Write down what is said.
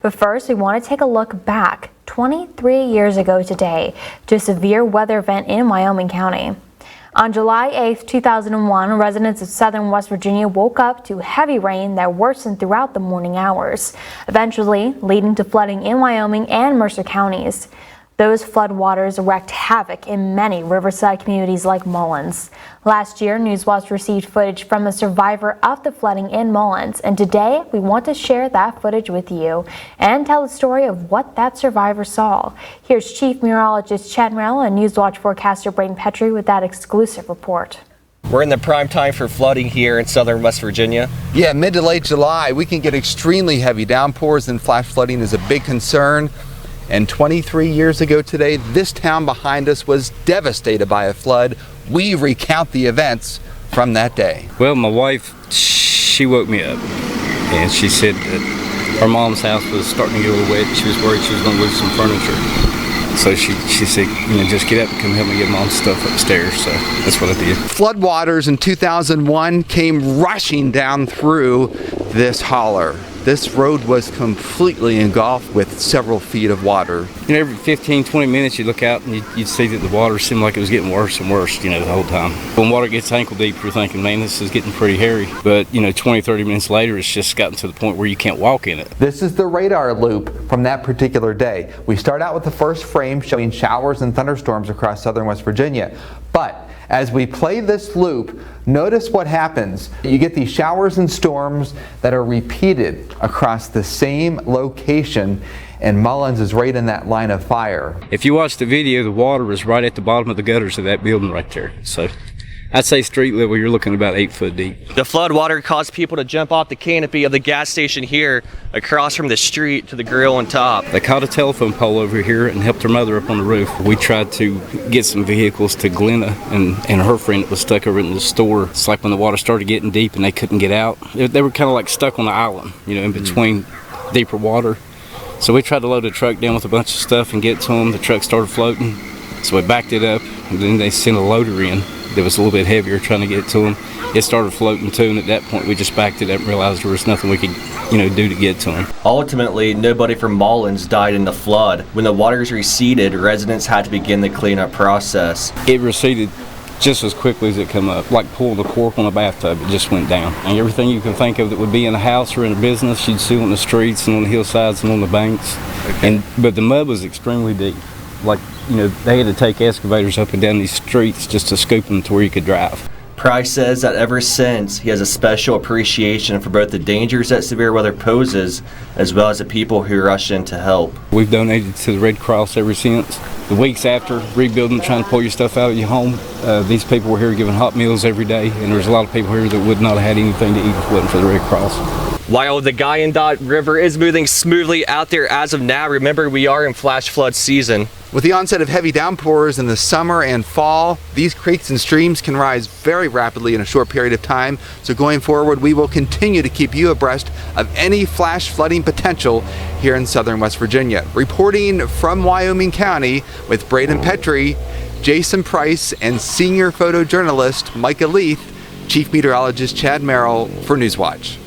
But first, we want to take a look back 23 years ago today to a severe weather event in Wyoming County. On July 8, 2001, residents of southern West Virginia woke up to heavy rain that worsened throughout the morning hours, eventually leading to flooding in Wyoming and Mercer counties. Those floodwaters wreaked havoc in many riverside communities like Mullens. Last year, Newswatch received footage from a survivor of the flooding in Mullens, and today we want to share that footage with you and tell the story of what that survivor saw. Here's Chief Meteorologist Chad Merrill and Newswatch forecaster Braden Petrie with that exclusive report. We're in the prime time for flooding here in southern West Virginia. Yeah, mid to late July, we can get extremely heavy downpours, and flash flooding is a big concern. And 23 years ago today, this town behind us was devastated by a flood. We recount the events from that day. Well, my wife, she woke me up, and she said that her mom's house was starting to get a little wet. She was worried she was going to lose some furniture. So she said, just get up and come help me get mom's stuff upstairs. So that's what I did. Floodwaters in 2001 came rushing down through this holler. This road was completely engulfed with several feet of water. Every 15, 20 minutes you look out and you'd see that the water seemed like it was getting worse and worse, the whole time. When water gets ankle deep, you're thinking, man, this is getting pretty hairy. But, 20, 30 minutes later, it's just gotten to the point where you can't walk in it. This is the radar loop from that particular day. We start out with the first frame showing showers and thunderstorms across southern West Virginia. But as we play this loop, notice what happens. You get these showers and storms that are repeated across the same location, and Mullens is right in that line of fire. If you watch the video, the water was right at the bottom of the gutters of that building right there. So I'd say street level, you're looking about 8 foot deep. The flood water caused people to jump off the canopy of the gas station here across from the street to the grill on top. They caught a telephone pole over here and helped her mother up on the roof. We tried to get some vehicles to Glenna and her friend that was stuck over in the store. It's like when the water started getting deep and they couldn't get out. They were kind of like stuck on the island, in between deeper water. So we tried to load a truck down with a bunch of stuff and get to them. The truck started floating, so we backed it up, and then they sent a loader in that was a little bit heavier trying to get to them. It started floating too, and at that point we just backed it up and realized there was nothing we could do to get to them. Ultimately, nobody from Mullens died in the flood. When the waters receded, residents had to begin the cleanup process. It receded just as quickly as it come up, like pulling the cork on a bathtub. It just went down. And everything you can think of that would be in a house or in a business, you'd see on the streets and on the hillsides and on the banks. Okay. But the mud was extremely deep. They had to take excavators up and down these streets just to scoop them to where you could drive. Price says that ever since, he has a special appreciation for both the dangers that severe weather poses, as well as the people who rush in to help. We've donated to the Red Cross ever since. The weeks after rebuilding, trying to pull your stuff out of your home, these people were here giving hot meals every day, and there's a lot of people here that would not have had anything to eat if it wasn't for the Red Cross. While the Guyandotte River is moving smoothly out there as of now, remember we are in flash flood season. With the onset of heavy downpours in the summer and fall, these creeks and streams can rise very rapidly in a short period of time. So going forward, we will continue to keep you abreast of any flash flooding potential here in southern West Virginia. Reporting from Wyoming County with Braden Petrie, Jason Price, and senior photojournalist Micah Leith, Chief Meteorologist Chad Merrill for Newswatch.